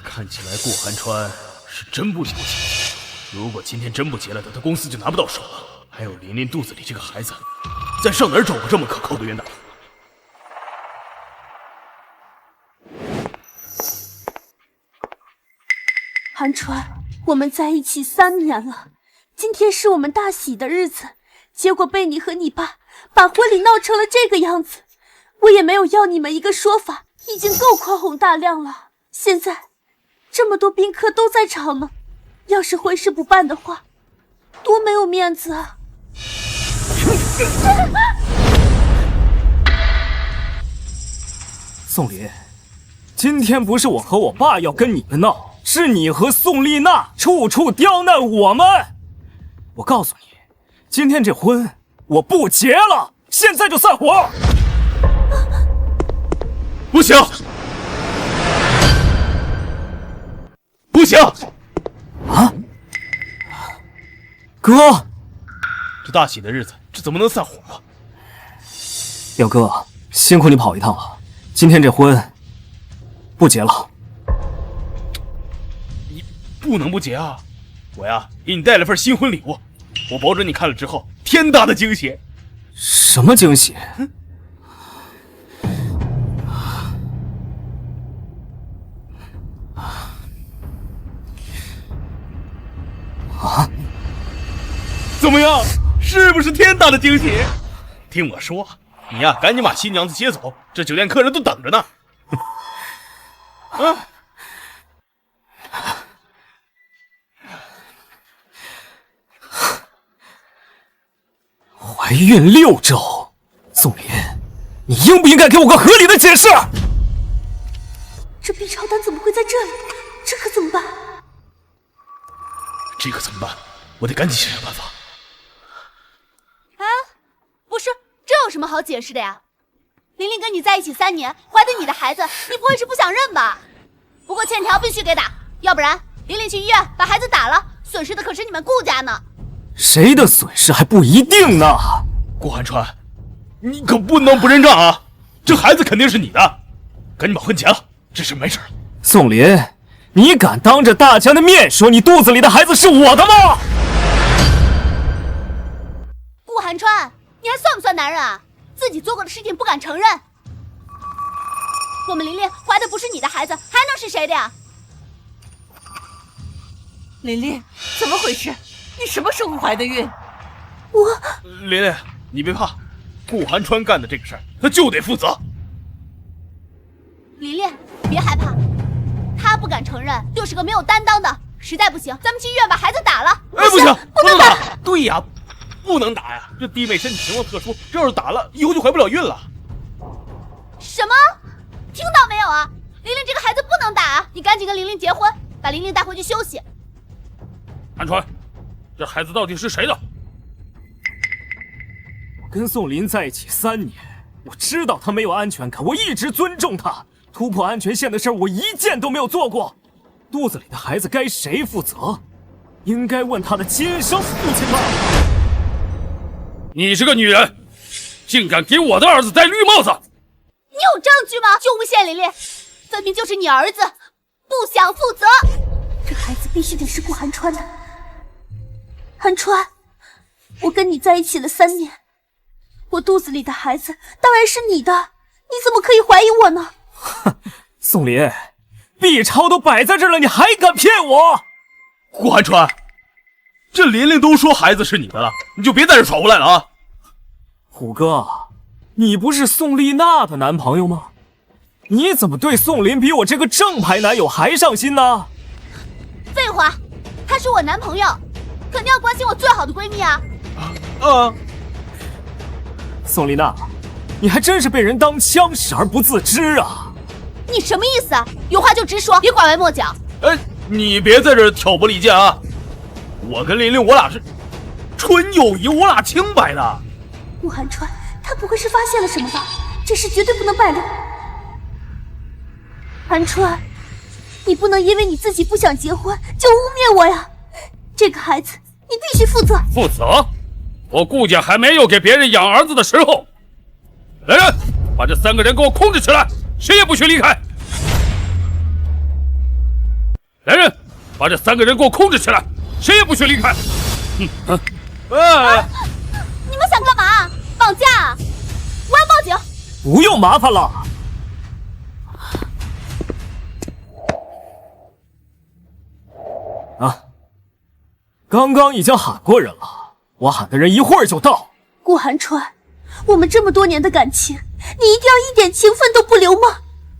看起来顾寒川是真不想结，如果今天真不结了，等他公司就拿不到手了。还有琳琳肚子里这个孩子，再上哪儿找个这么可靠的冤大头？寒川，我们在一起3年了，今天是我们大喜的日子，结果被你和你爸把婚礼闹成了这个样子。我也没有要你们一个说法，已经够宽宏大量了。现在这么多宾客都在场呢，要是婚事不办的话，多没有面子啊！宋林，今天不是我和我爸要跟你们闹，是你和宋丽娜处处刁难我们。我告诉你，今天这婚我不结了，现在就散伙。不行，不行！啊，哥，这大喜的日子，这怎么能散伙啊？表哥，辛苦你跑一趟了，今天这婚不结了。你不能不结啊！我呀，给你带了份新婚礼物，我保准你看了之后天大的惊喜。什么惊喜？啊！怎么样，是不是天大的惊喜？听我说，你呀，赶紧把新娘子接走，这酒店客人都等着呢。啊！怀孕6周，宋林，你应不应该给我个合理的解释？这 B 超单怎么会在这里？这可怎么办？这可怎么办？我得赶紧想想办法。啊，不是，这有什么好解释的呀？琳琳跟你在一起3年，怀的你的孩子，你不会是不想认吧？不过欠条必须给打，要不然琳琳去医院把孩子打了，损失的可是你们顾家呢。谁的损失还不一定呢。顾寒川，你可不能不认账啊！这孩子肯定是你的，赶紧把婚结了，这事没事了。宋林，你敢当着大家的面说你肚子里的孩子是我的吗？顾寒川，你还算不算男人啊？自己做过的事情不敢承认。我们琳琳怀的不是你的孩子，还能是谁的呀？琳琳，怎么回事？你什么时候怀的孕？琳琳，你别怕，顾寒川干的这个事儿，他就得负责。琳琳，别害怕，他不敢承认，就是个没有担当的。实在不行，咱们去医院把孩子打了。哎，不行，不能打！对呀，不能打呀！这弟妹身体情况特殊，这要是打了，以后就怀不了孕了。什么？听到没有啊？琳琳这个孩子不能打啊！你赶紧跟琳琳结婚，把琳琳带回去休息。寒川，这孩子到底是谁的？我跟宋林在一起3年，我知道他没有安全感，我一直尊重他。突破安全线的事儿，我一件都没有做过。肚子里的孩子该谁负责？应该问他的亲生父亲吧。你这个女人，竟敢给我的儿子戴绿帽子！你有证据吗？就诬陷琳琳，分明就是你儿子不想负责。个孩子必须得是顾寒川的。寒川，我跟你在一起了3年，我肚子里的孩子当然是你的，你怎么可以怀疑我呢？哼，宋林，B 超都摆在这儿了，你还敢骗我？顾寒川，这琳琳都说孩子是你的了，你就别在这耍无赖了啊！虎哥，你不是宋丽娜的男朋友吗？你怎么对宋林比我这个正牌男友还上心呢？废话，他是我男朋友，肯定要关心我最好的闺蜜啊！宋丽娜，你还真是被人当枪使而不自知啊！你什么意思啊？有话就直说，别拐弯抹角。你别在这挑拨离间啊！我跟琳琳，我俩是纯友谊，我俩清白的。顾寒川，他不会是发现了什么吧？这事绝对不能败露。寒川，你不能因为你自己不想结婚就污蔑我呀！这个孩子你必须负责。负责？我顾家还没有给别人养儿子的时候。来人，把这3个人给我控制起来，谁也不许离开。来人，把这3个人给我控制起来，谁也不许离开。你们想干嘛？绑架啊！我要报警！不用麻烦了。刚刚已经喊过人了，我喊的人一会儿就到。顾寒川，我们这么多年的感情，你一定要一点情分都不留吗？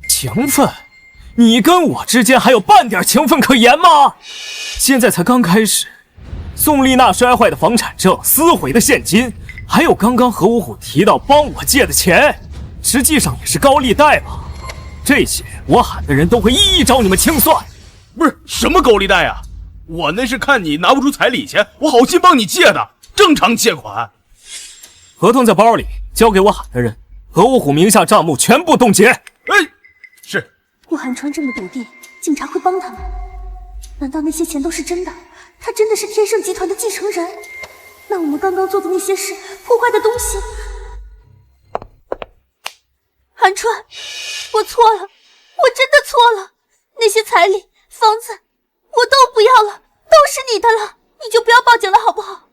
情分？你跟我之间还有半点情分可言吗？现在才刚开始，宋丽娜摔坏的房产证、撕毁的现金，还有刚刚何五虎提到帮我借的钱，实际上也是高利贷嘛。这些我喊的人都会一一找你们清算。不是什么高利贷啊！我那是看你拿不出彩礼钱，我好心帮你借的，正常借款。合同在包里，交给我喊的人，何五虎名下账目全部冻结。是。顾寒川这么笃定，警察会帮他吗？难道那些钱都是真的？他真的是天盛集团的继承人？那我们刚刚做的那些事，破坏的东西……寒川，我错了，我真的错了。那些彩礼、房子，我都不要了，都是你的了，你就不要报警了，好不好？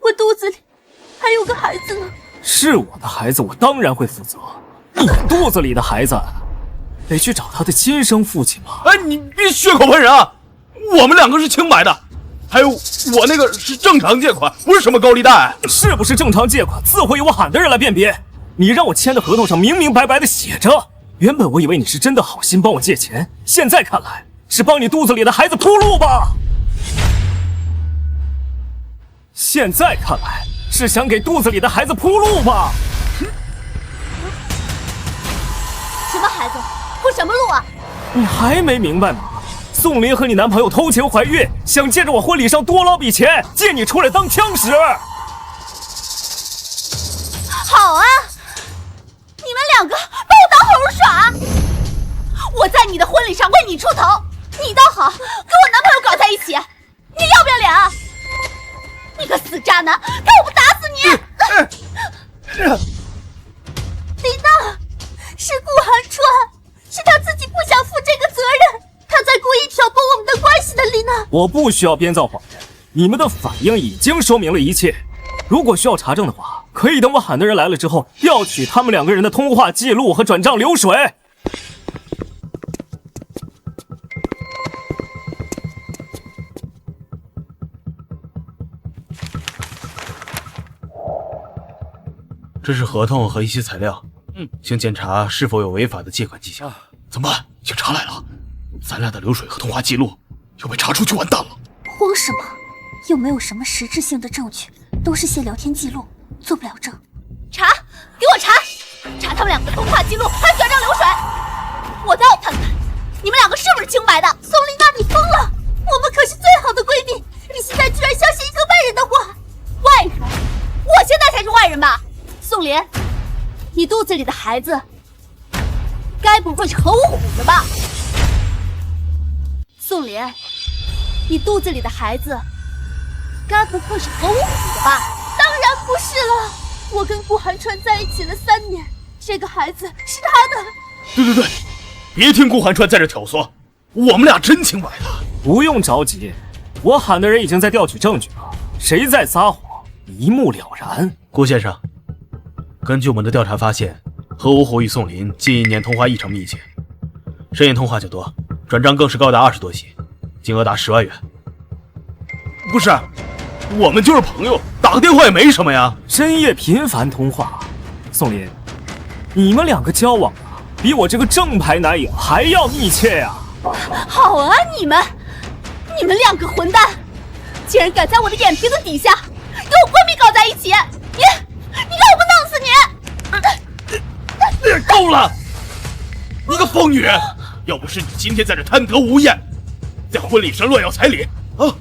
我肚子里还有个孩子呢。是我的孩子，我当然会负责。你肚子里的孩子，得去找他的亲生父亲吗？你别血口喷人啊！我们2个是清白的，还有我那个是正常借款，不是什么高利贷。是不是正常借款，自会由我喊的人来辨别。你让我签的合同上明明白白的写着，原本我以为你是真的好心帮我借钱，现在看来是帮你肚子里的孩子铺路吧？现在看来是想给肚子里的孩子铺路吧？什么孩子？铺什么路啊？你还没明白吗？宋林和你男朋友偷情怀孕，想借着我婚礼上多捞笔钱，借你出来当枪使。好啊，你们2个把我当猴耍！我在你的婚礼上为你出头，你倒好，跟我男朋友搞在一起，你要不要脸啊？你个死渣男，看我不打死你！李娜，是顾寒川，是他自己不想负这个责任，他在故意挑拨我们的关系的。丽娜，我不需要编造谎言，你们的反应已经说明了一切。如果需要查证的话，可以等我喊的人来了之后，调取他们2个人的通话记录和转账流水。这是合同和一些材料，请检查是否有违法的借款迹象。怎么办？警察来了，咱俩的流水和通话记录要被查出去，完蛋了。慌什么？又没有什么实质性的证据，都是些聊天记录，做不了证。查，给我查，查他们2个的通话记录还有转账流水，我倒要看看你们2个是不是清白的。宋丽娜，你疯了！我们可是最好的闺蜜，你现在居然相信一个外人的话。外人？我现在才是外人吧？宋林，你肚子里的孩子该不会是何五虎的吧？宋林，你肚子里的孩子该不会是何五虎的吧？当然不是了，我跟顾寒川在一起了3年，这个孩子是他的。对，别听顾寒川在这挑唆，我们俩真清白的。不用着急，我喊的人已经在调取证据了，谁在撒谎，一目了然。顾先生，根据我们的调查发现，何五虎与宋林近1年通话异常密切，深夜通话就多，转账更是高达20多起，金额达10万元。不是，我们就是朋友，打个电话也没什么呀。深夜频繁通话，宋林，你们两个交往啊，比我这个正牌男友还要密切呀！好啊，你们两个混蛋，竟然敢在我的眼皮子底下跟我闺蜜搞在一起！你让我不弄死你！够了！你个疯女人！要不是你今天在这贪得无厌，在婚礼上乱要彩礼啊，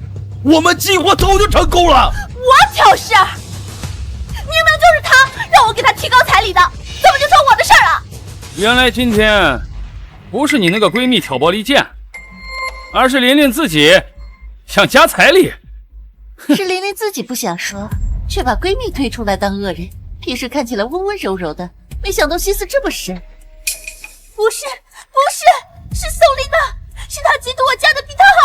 我们计划早就成功了。我挑事儿，明明就是他让我给他提高彩礼的，怎么就成我的事儿了？原来今天不是你那个闺蜜挑拨离间，而是琳琳自己想加彩礼。是琳琳自己不想说，却把闺蜜推出来当恶人。平时看起来温温柔柔的，没想到心思这么深。不是，是宋林的，是他嫉妒我嫁的比他好。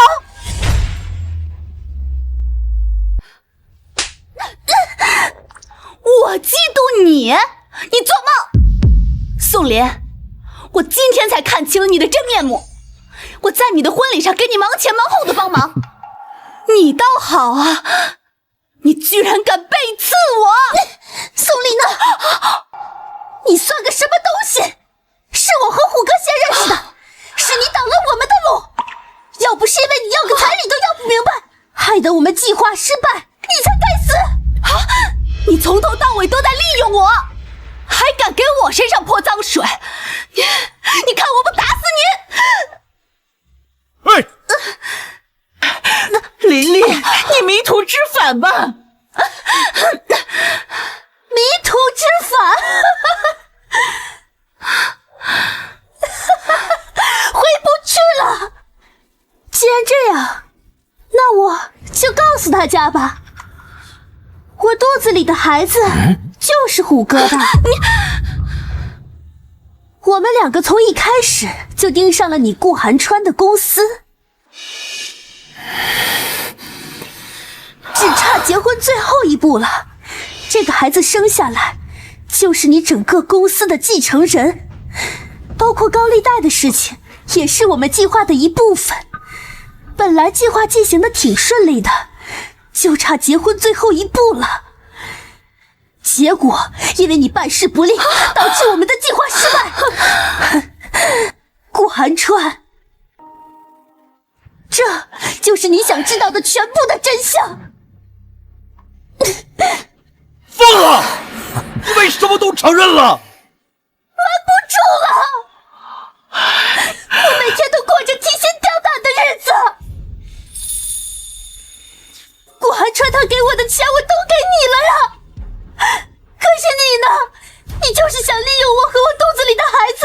我嫉妒你？你做梦！宋林，我今天才看清了你的真面目。我在你的婚礼上给你忙前忙后的帮忙，你倒好啊，你居然敢背刺我！宋林呢？你算个什么东西？是我和虎哥先认识的，是你挡了我们的路。要不是因为你要个彩礼都要不明白，害得我们计划失败，你才该死！啊！你从头到尾都在利用我，还敢给我身上泼脏水！你看我不打死你！琳琳，你迷途知返吧！迷途知返，回不去了。既然这样，那我就告诉大家吧，我肚子里的孩子就是虎哥的。我们两个从一开始就盯上了你顾寒川的公司，只差结婚最后一步了。这个孩子生下来，就是你整个公司的继承人，包括高利贷的事情，也是我们计划的一部分。本来计划进行的挺顺利的，就差结婚最后一步了。结果因为你办事不力，导致我们的计划失败。顾寒川，这就是你想知道的全部的真相。疯了！你为什么都承认了？瞒不住了，我每天都过着提心吊胆的日子。顾寒川他给我的钱我都给你了呀，可是你呢？你就是想利用我和我肚子里的孩子，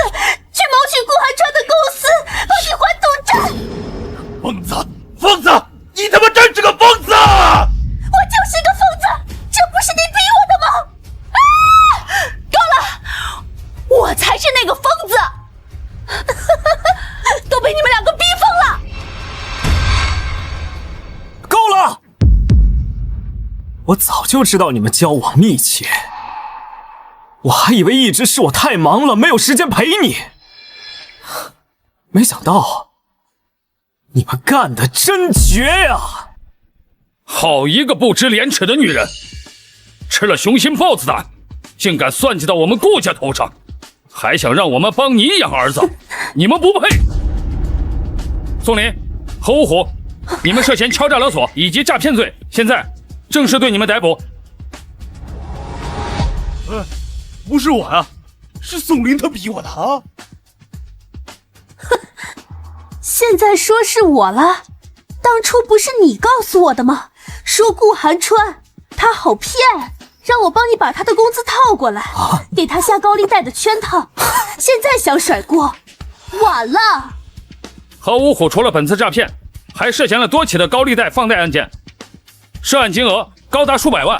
去谋取顾寒川的公司，帮你还赌债。疯子，疯子，你他妈真是个疯子！我就是个疯子，这不是你逼我的吗？啊！够了，我才是那个疯子，都被你们两个逼疯了。够了！我早就知道你们交往密切，我还以为一直是我太忙了，没有时间陪你，没想到你们干得真绝呀！好一个不知廉耻的女人，吃了雄心豹子胆，竟敢算计到我们顾家头上，还想让我们帮你养儿子，你们不配！宋林、何五虎，你们涉嫌敲诈勒索以及诈骗罪，现在正式对你们逮捕。不是我啊，是宋林他逼我的啊！现在说是我了，当初不是你告诉我的吗？说顾寒川他好骗，让我帮你把他的工资套过来，给他下高利贷的圈套。现在想甩锅，晚了。何五虎除了本次诈骗，还涉嫌了多起的高利贷放贷案件，涉案金额高达数百万，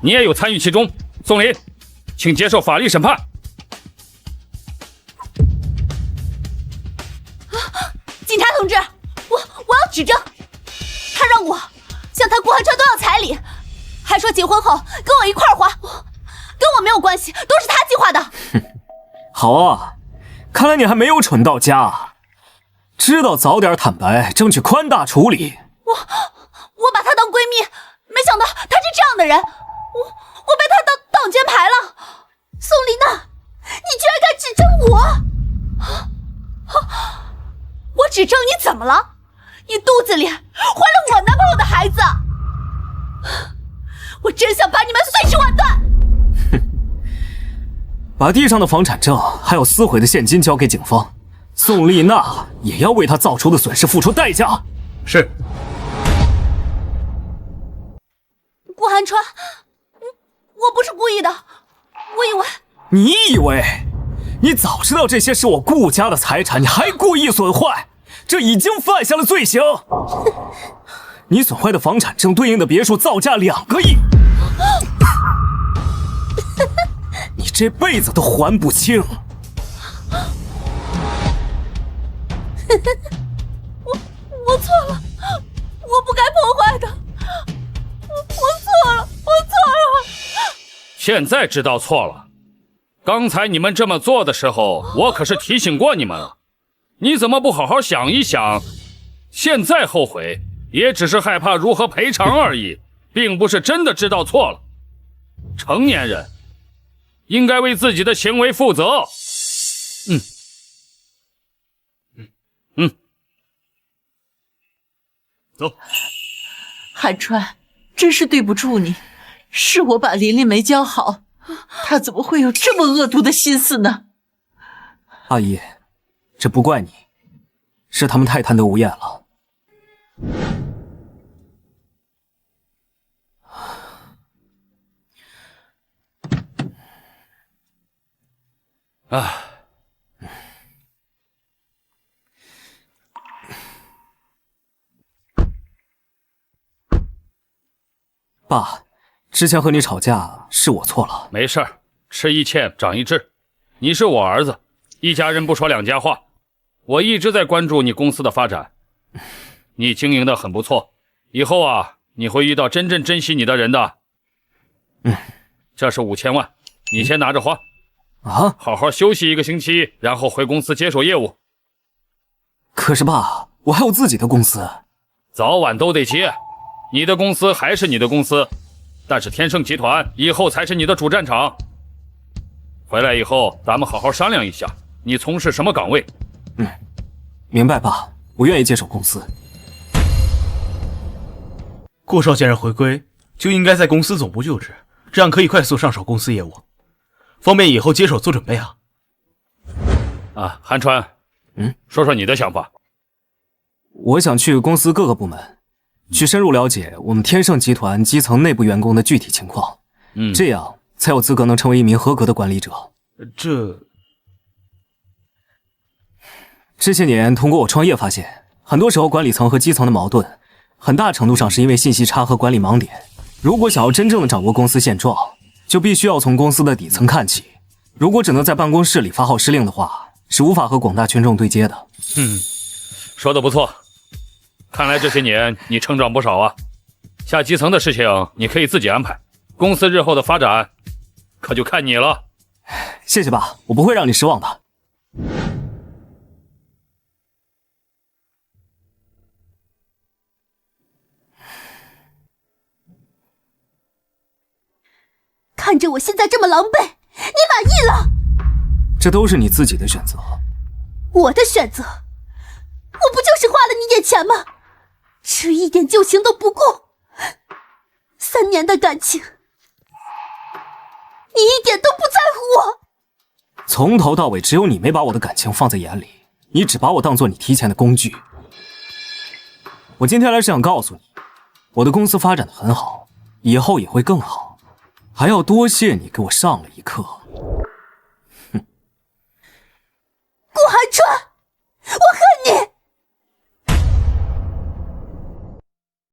你也有参与其中。宋林，请接受法律审判。警察同志，我要指证，说结婚后跟我一块儿花，跟我没有关系，都是他计划的。好啊，看来你还没有蠢到家，知道早点坦白，争取宽大处理。我把她当闺蜜，没想到她是这样的人，我被她当挡箭牌了。宋丽娜，你居然敢指证我！我指证你怎么了？你肚子里怀了我男朋友的孩子，我真想把你们碎尸万段！把地上的房产证还有撕毁的现金交给警方，宋丽娜也要为她造出的损失付出代价。是。顾寒川，我不是故意的，我以为……你以为？你早知道这些是我顾家的财产，你还故意损坏，这已经犯下了罪行。你损坏的房产证对应的别墅造价2个亿，你这辈子都还不清。我错了，我不该破坏的，我错了，我错了。现在知道错了。刚才你们这么做的时候，我可是提醒过你们了。你怎么不好好想一想？现在后悔，也只是害怕如何赔偿而已，并不是真的知道错了。成年人应该为自己的行为负责。走。韩川，真是对不住你，是我把琳琳没教好，她怎么会有这么恶毒的心思呢？阿姨，这不怪你，是他们太贪得无厌了。啊，爸，之前和你吵架是我错了。没事儿，吃一堑长一智。你是我儿子，一家人不说两家话。我一直在关注你公司的发展，你经营的很不错。以后啊，你会遇到真正珍惜你的人的。这是5000万，你先拿着花。啊，好好休息1个星期，然后回公司接手业务。可是爸，我还有自己的公司，早晚都得接。你的公司还是你的公司，但是天盛集团以后才是你的主战场。回来以后，咱们好好商量一下，你从事什么岗位？明白爸，我愿意接手公司。顾少先生回归就应该在公司总部就职，这样可以快速上手公司业务，方便以后接手做准备啊。啊，韩川，说说你的想法。我想去公司各个部门，去深入了解我们天盛集团基层内部员工的具体情况，这样才有资格能成为一名合格的管理者。这些年通过我创业发现，很多时候管理层和基层的矛盾，很大程度上是因为信息差和管理盲点。如果想要真正的掌握公司现状，就必须要从公司的底层看起。如果只能在办公室里发号施令的话，是无法和广大群众对接的。说得不错，看来这些年你成长不少啊。下基层的事情你可以自己安排，公司日后的发展可就看你了。谢谢爸，我不会让你失望的。看着我现在这么狼狈，你满意了？这都是你自己的选择。我的选择？我不就是花了你点钱吗？这一点旧情都不顾，3年的感情，你一点都不在乎我。从头到尾只有你没把我的感情放在眼里，你只把我当做你提钱的工具。我今天来是想告诉你，我的公司发展得很好，以后也会更好，还要多谢你给我上了一课。顾寒川。